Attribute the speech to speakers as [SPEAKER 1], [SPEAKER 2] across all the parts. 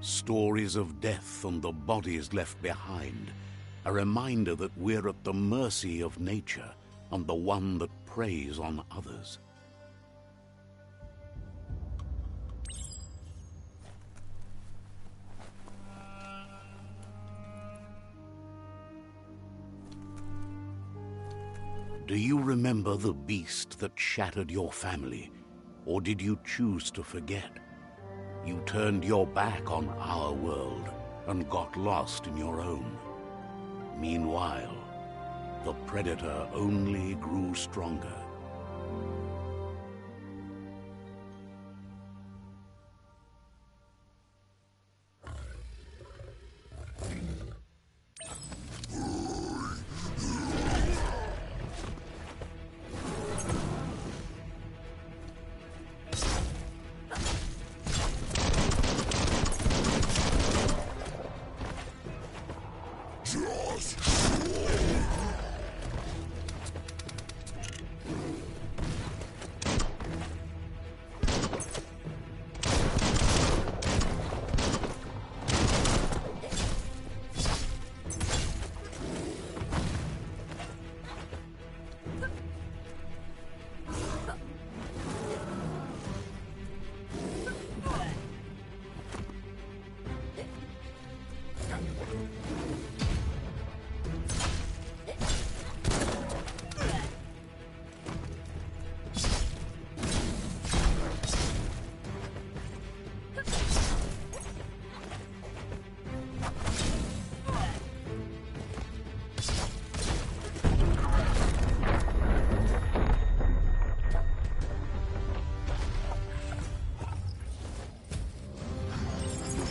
[SPEAKER 1] Stories of death and the bodies left behind. A reminder that we're at the mercy of nature and the one that preys on others. Do you remember the beast that shattered your family, or did you choose to forget? You turned your back on our world and got lost in your own. Meanwhile, the predator only grew stronger.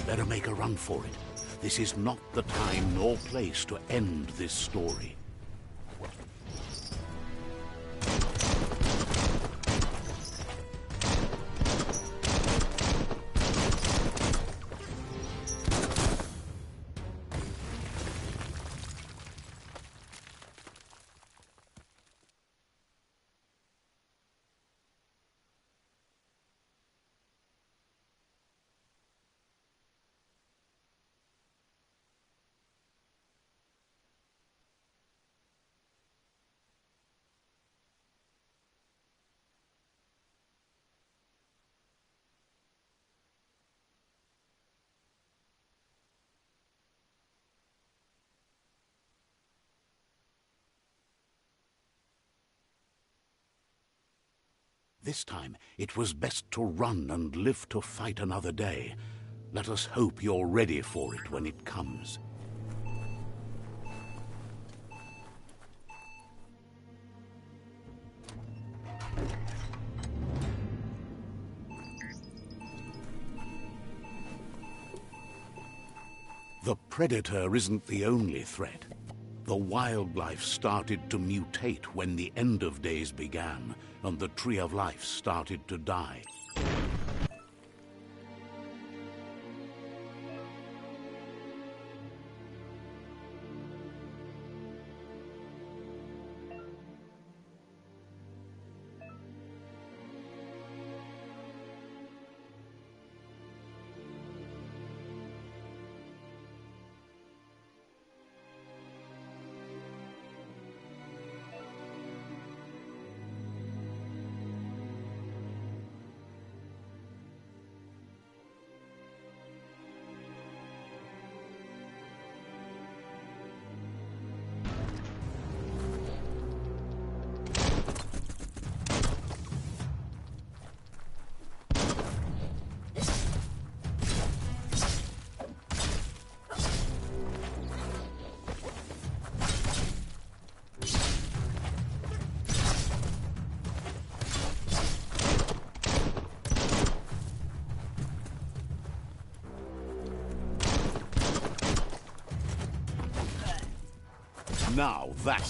[SPEAKER 1] Better make a run for it. This is not the time nor place to end this story. This time, it was best to run and live to fight another day. Let us hope you're ready for it when it comes. The predator isn't the only threat. The wildlife started to mutate when the end of days began, and the tree of life started to die. Now that...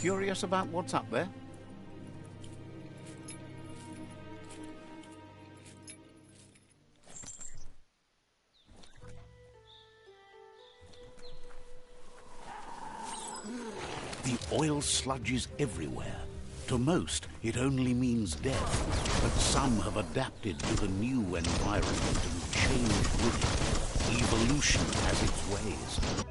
[SPEAKER 1] Curious about what's up there? The oil sludges everywhere. To most, it only means death, but some have adapted to the new environment and changed with it. Evolution has its ways.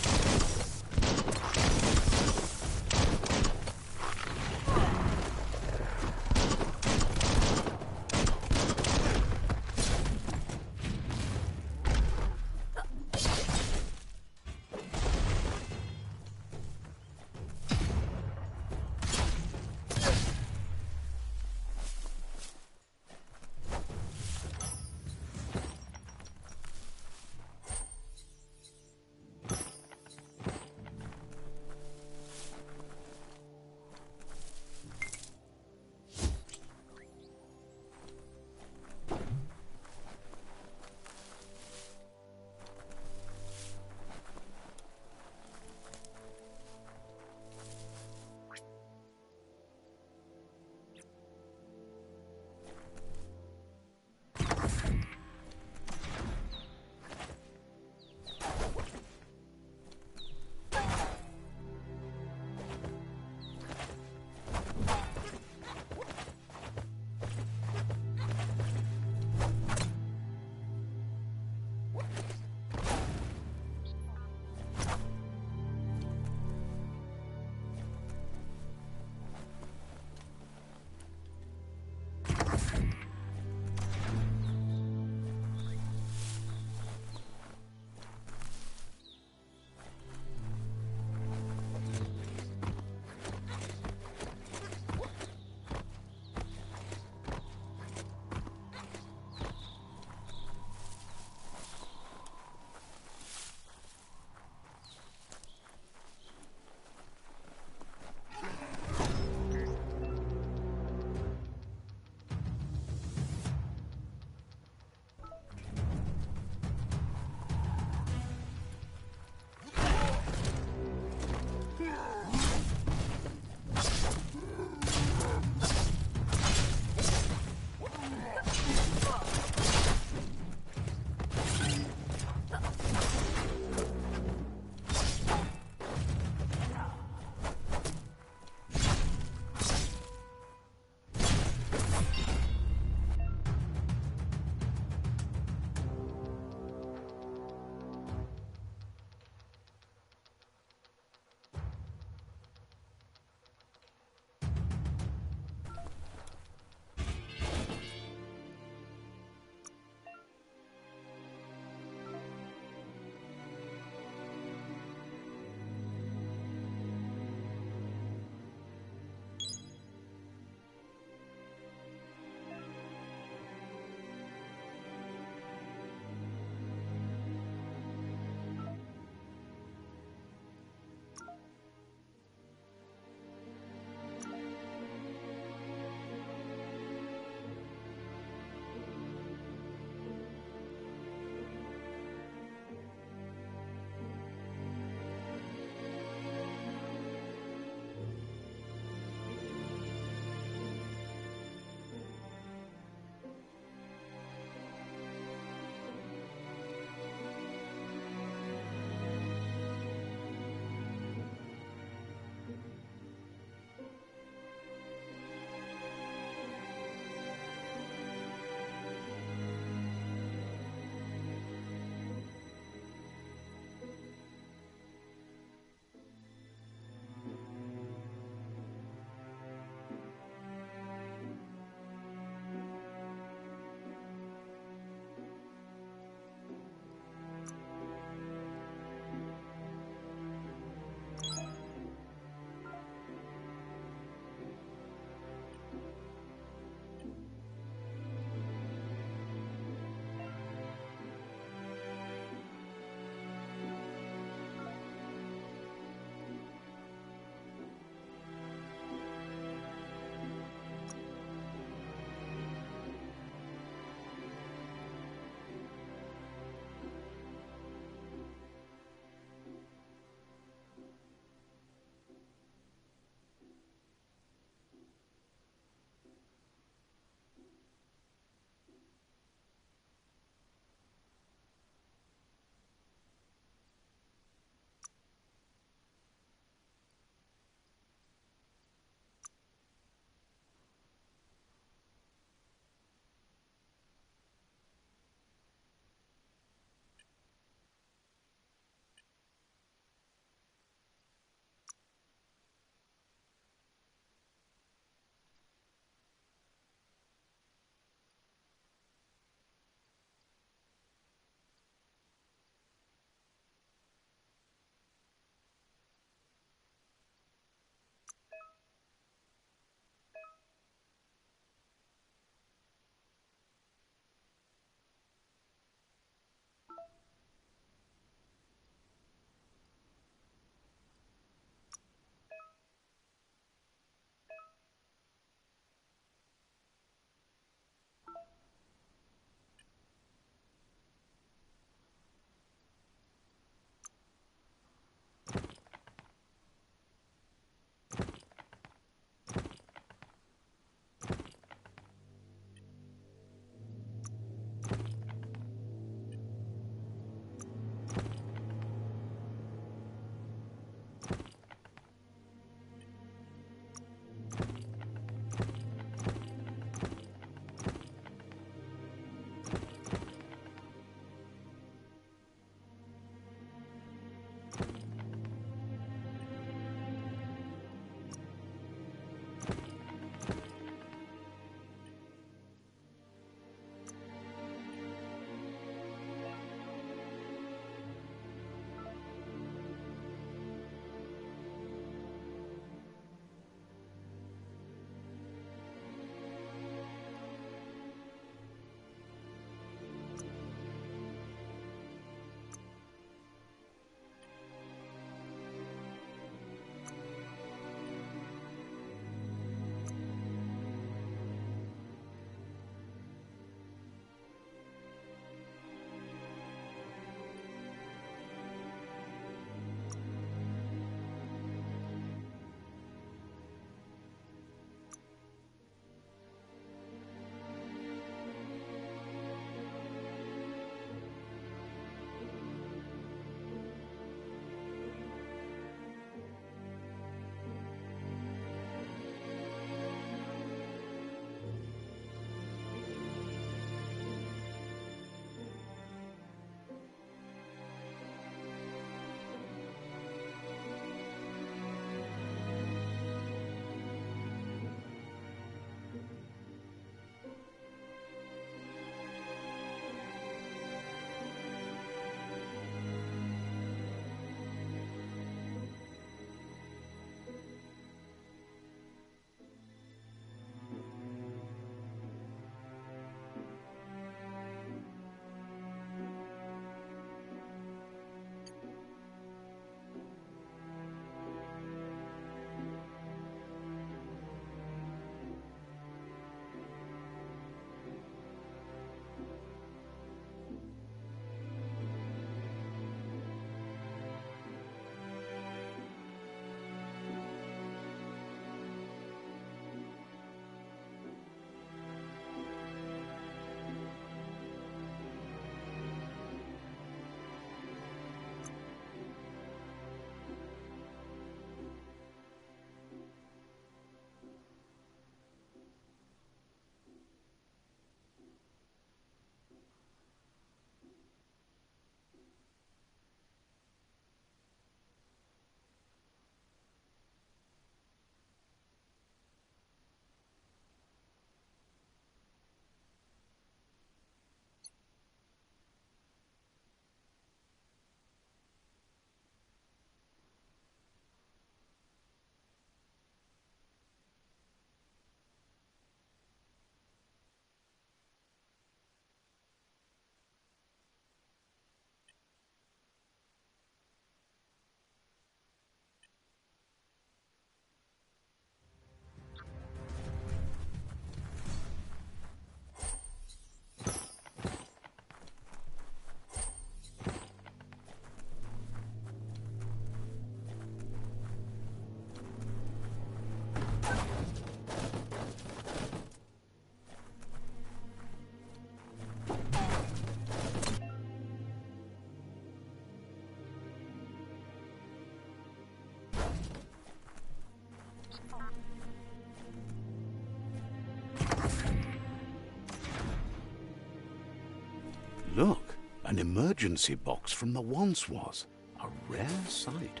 [SPEAKER 1] Look, an emergency box from the once was. A rare sight.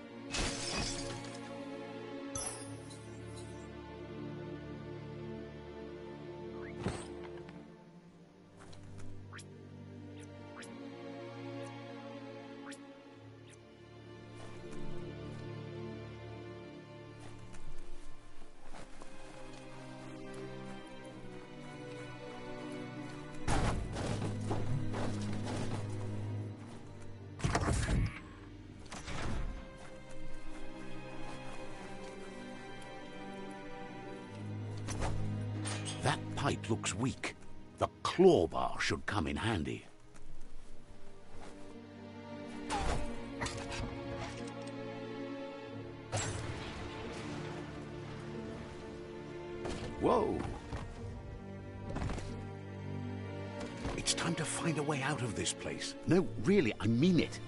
[SPEAKER 1] That pipe looks weak. The claw bar should come in handy. Whoa! It's time to find a way out of this place. No, really, I mean it.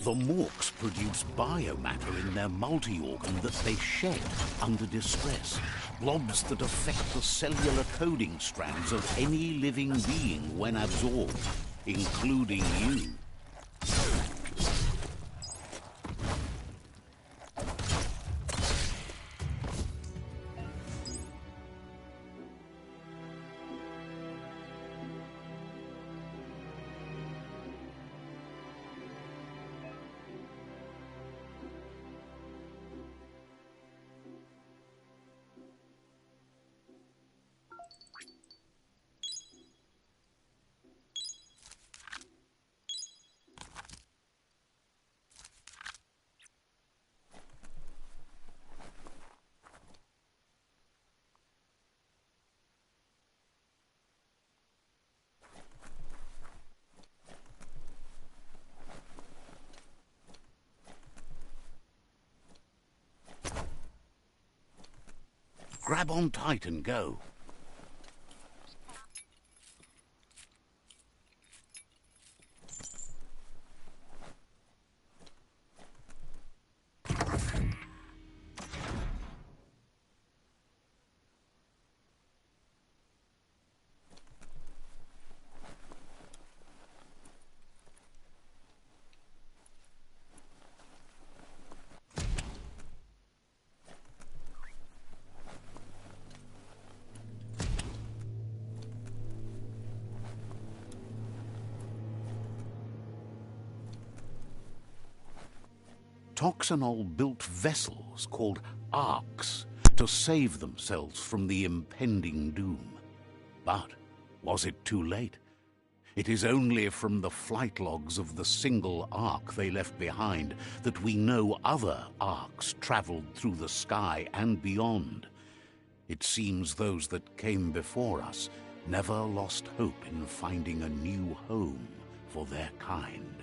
[SPEAKER 1] The Morks produce biomatter in their multi-organ that they shed under distress. Blobs that affect the cellular coding strands of any living being when absorbed, including you. Grab on tight and go. Toxanol built vessels called arks to save themselves from the impending doom. But was it too late? It is only from the flight logs of the single ark they left behind that we know other arks traveled through the sky and beyond. It seems those that came before us never lost hope in finding a new home for their kind.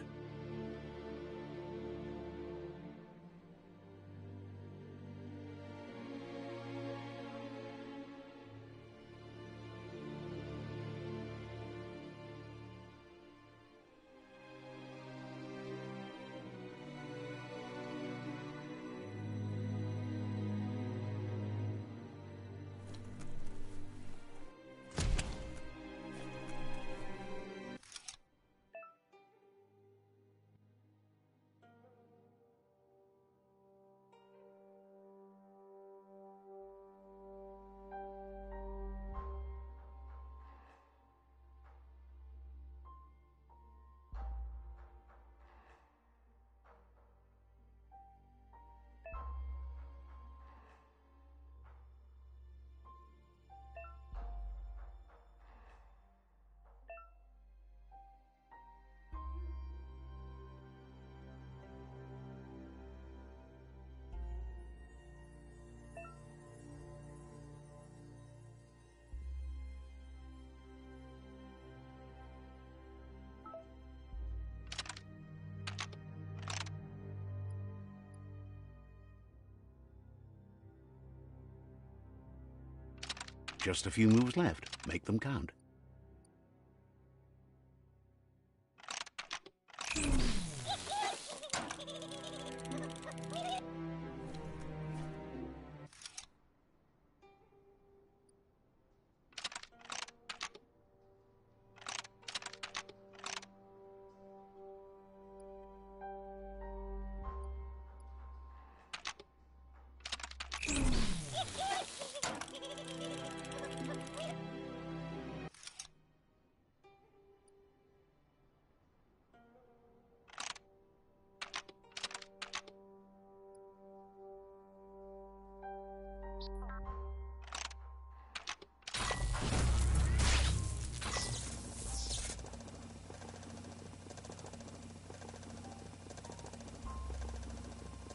[SPEAKER 1] Just a few moves left. Make them count.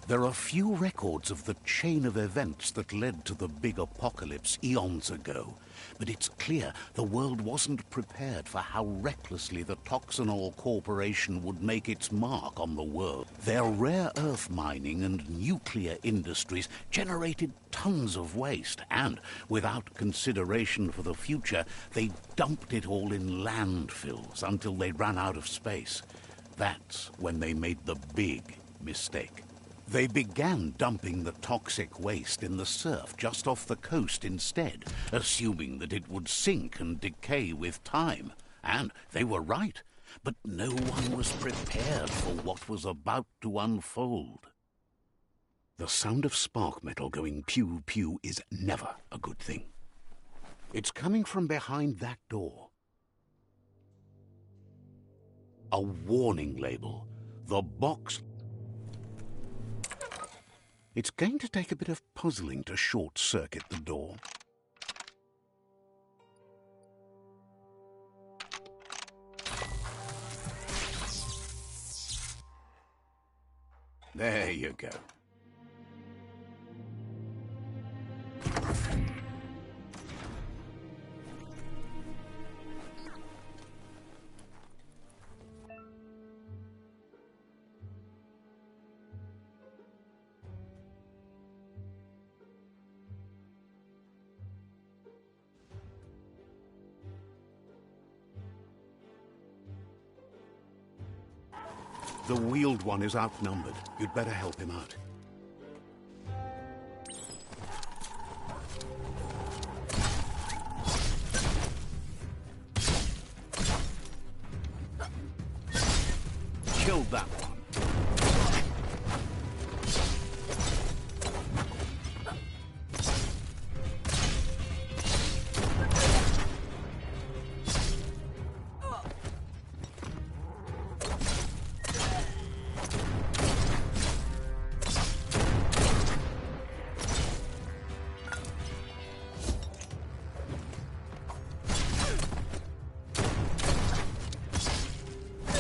[SPEAKER 1] There are few records of the chain of events that led to the big apocalypse eons ago, but it's clear the world wasn't prepared for how recklessly the Toxanol Corporation would make its mark on the world. Their rare earth mining and nuclear industries generated tons of waste, and without consideration for the future, they dumped it all in landfills until they ran out of space. That's when they made the big mistake. They began dumping the toxic waste in the surf just off the coast instead, assuming that it would sink and decay with time. And they were right, but no one was prepared for what was about to unfold. The sound of spark metal going pew-pew is never a good thing. It's coming from behind that door. A warning label. The box... It's going to take a bit of puzzling to short-circuit the door. There you go. The wheeled one is outnumbered. You'd better help him out. Killed that one.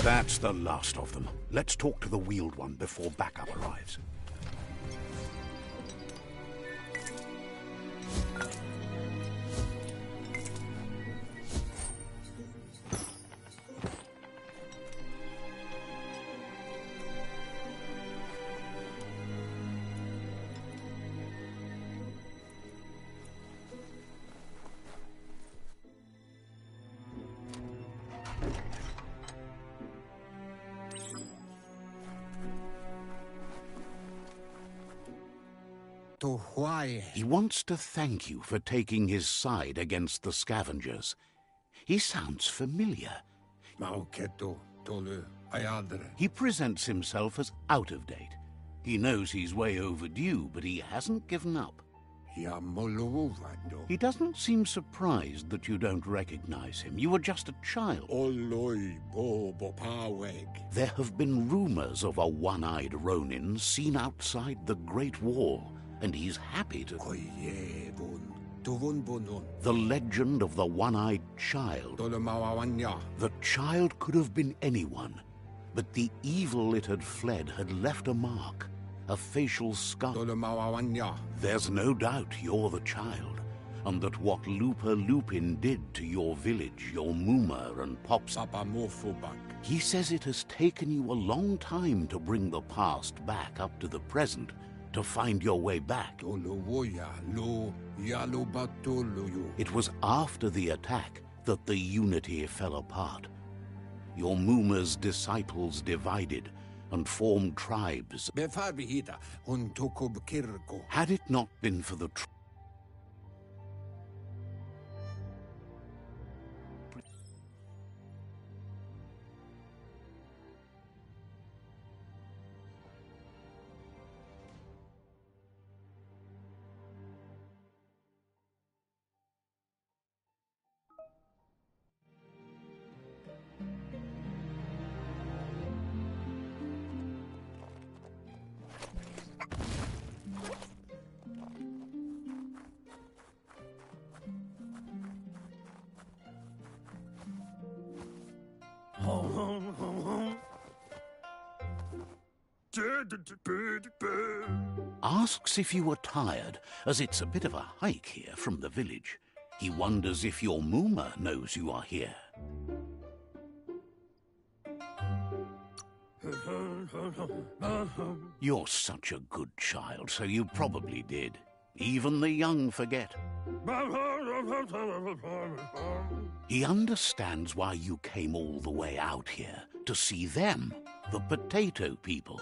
[SPEAKER 1] That's the last of them. Let's talk to the wheeled one before backup arrives. He wants to thank you for taking his side against the scavengers. He sounds familiar. He presents himself as out of date. He knows he's way overdue, but he hasn't given up. He doesn't seem surprised that you don't recognize him. You were just a child. There have been rumors of a one-eyed Ronin seen outside the Great Wall, and he's happy to... The legend of the one-eyed child. The child could have been anyone, but the evil it had fled had left a mark, a facial scar. There's no doubt you're the child, and that what Looper Lupin did to your village, your Muma and Pops... He says it has taken you a long time to bring the past back up to the present, to find your way back. It was after the attack that the unity fell apart. Your Muma's disciples divided and formed tribes. Had it not been for the asks if you were tired, as it's a bit of a hike here from the village. He wonders if your Muma knows you are here. You're such a good child, so you probably did. Even the young forget. He understands why you came all the way out here, to see them, the potato people.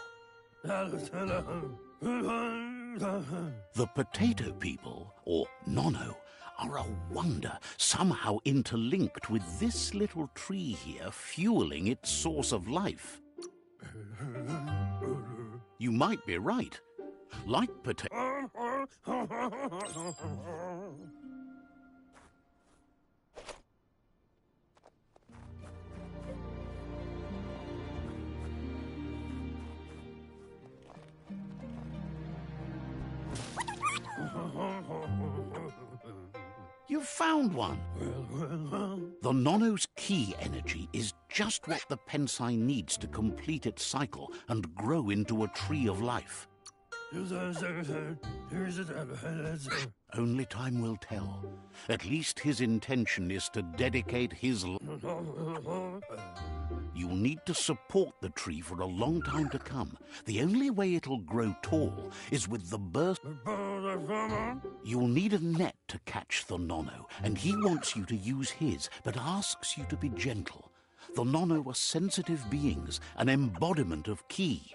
[SPEAKER 1] The potato people, or Nono, are a wonder, somehow interlinked with this little tree here, fueling its source of life. You might be right. Like potato... You've found one. The Nono's key energy is just what the Pensai needs to complete its cycle and grow into a tree of life. Only time will tell. At least his intention is to dedicate his life. You'll need to support the tree for a long time to come. The only way it'll grow tall is with the burst. You'll need a net to catch the Nono, and he wants you to use his, but asks you to be gentle. The Nono are sensitive beings, an embodiment of ki.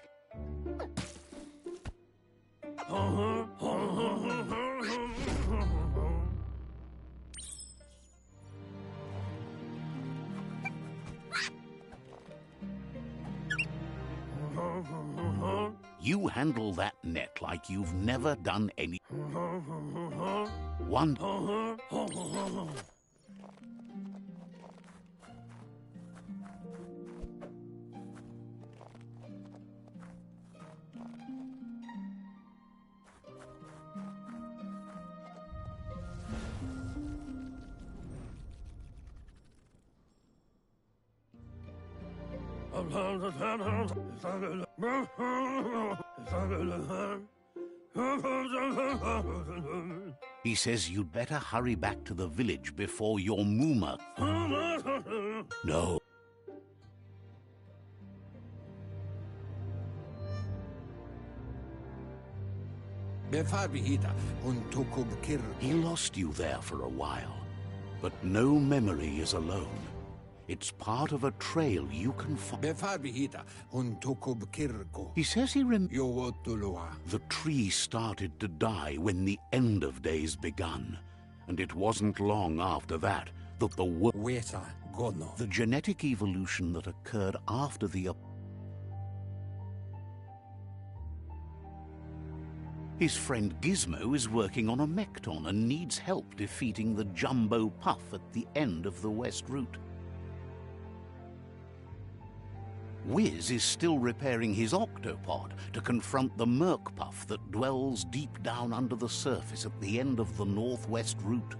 [SPEAKER 1] You handle that net like you've never done any. One. He says you'd better hurry back to the village before your Muma... No. He lost you there for a while, but no memory is alone. It's part of a trail you can follow. He says he remembers the tree started to die when the end of days begun, and it wasn't long after that that the genetic evolution that occurred after the... His friend Gizmo is working on a Mekton and needs help defeating the Jumbo Puff at the end of the West Route. Wiz is still repairing his octopod to confront the Merc Puff that dwells deep down under the surface at the end of the Northwest Route.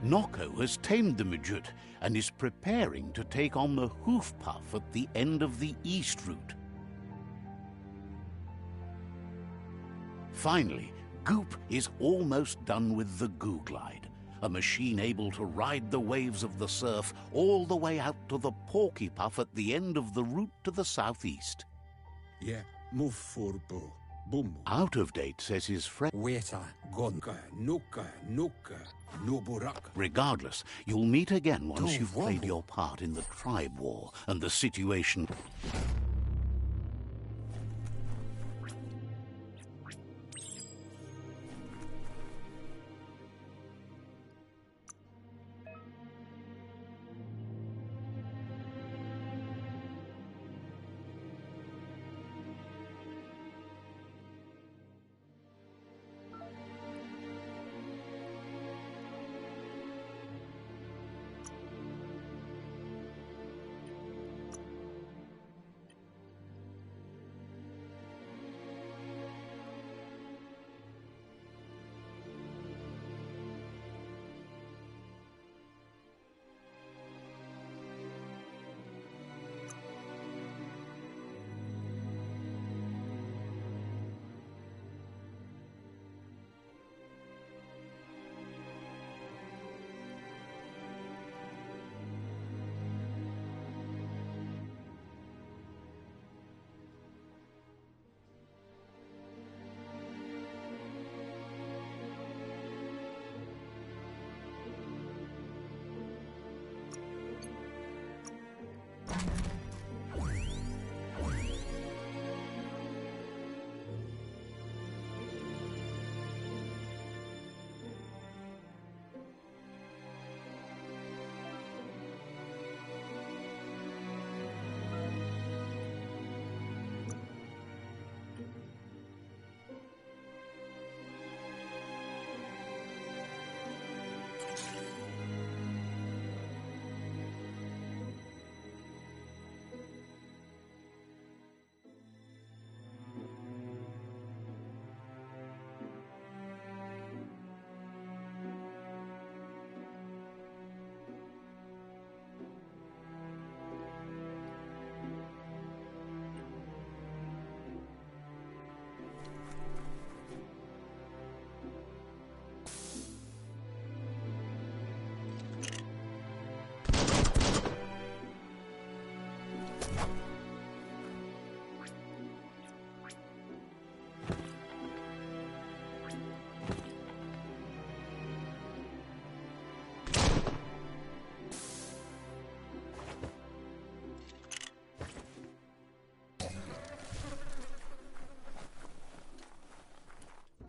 [SPEAKER 1] Noko has tamed the Midget and is preparing to take on the Hoof Puff at the end of the East Route. Finally, Goop is almost done with the Goo Glide, a machine able to ride the waves of the surf all the way out to the Porky Puff at the end of the route to the southeast.
[SPEAKER 2] Yeah, move for bo. Boom.
[SPEAKER 1] Out of Date says his friend...
[SPEAKER 2] Weta, gonka, nuka, nuburak.
[SPEAKER 1] Regardless, you'll meet again once
[SPEAKER 2] Do
[SPEAKER 1] you've played
[SPEAKER 2] wobble.
[SPEAKER 1] your part in the tribe war and the situation...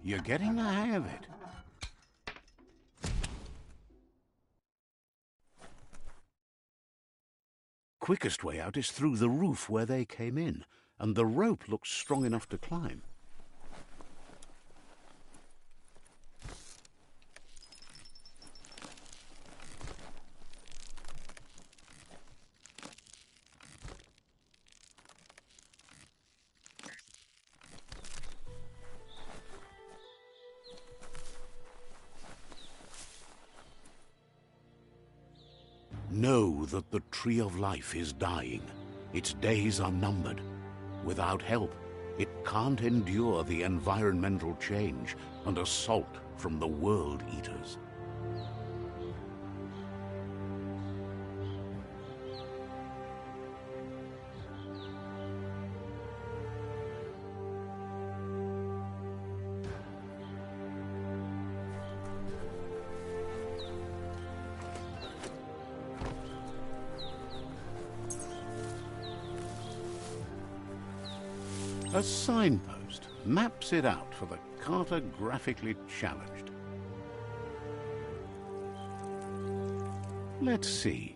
[SPEAKER 1] You're getting the hang of it. Quickest way out is through the roof where they came in, and the rope looks strong enough to climb. Know that the Tree of Life is dying. Its days are numbered. Without help, it can't endure the environmental change and assault from the World Eaters. A signpost maps it out for the cartographically challenged. Let's see.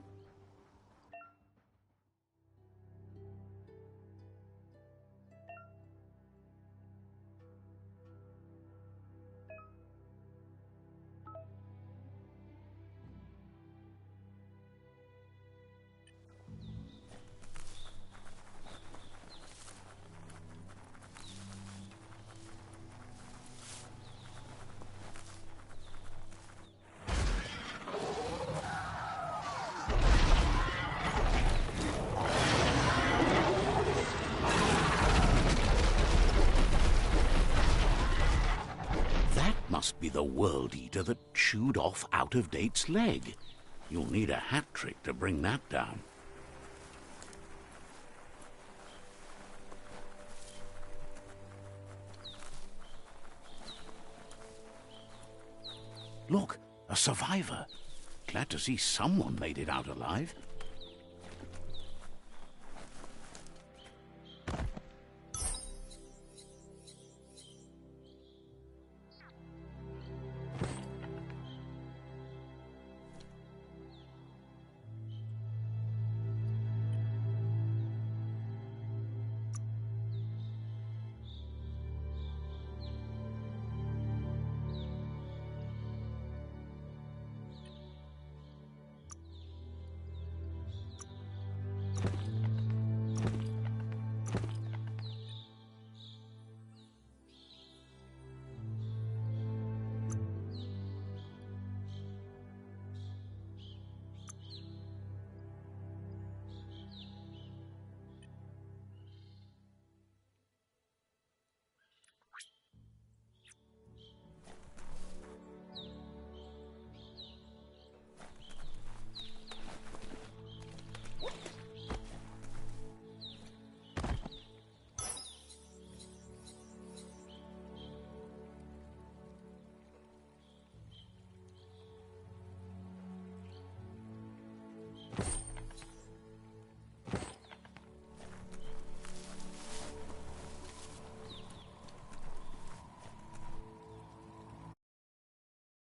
[SPEAKER 1] Must be the World Eater that chewed off Out of Date's leg. You'll need a hat trick to bring that down. Look, a survivor. Glad to see someone made it out alive.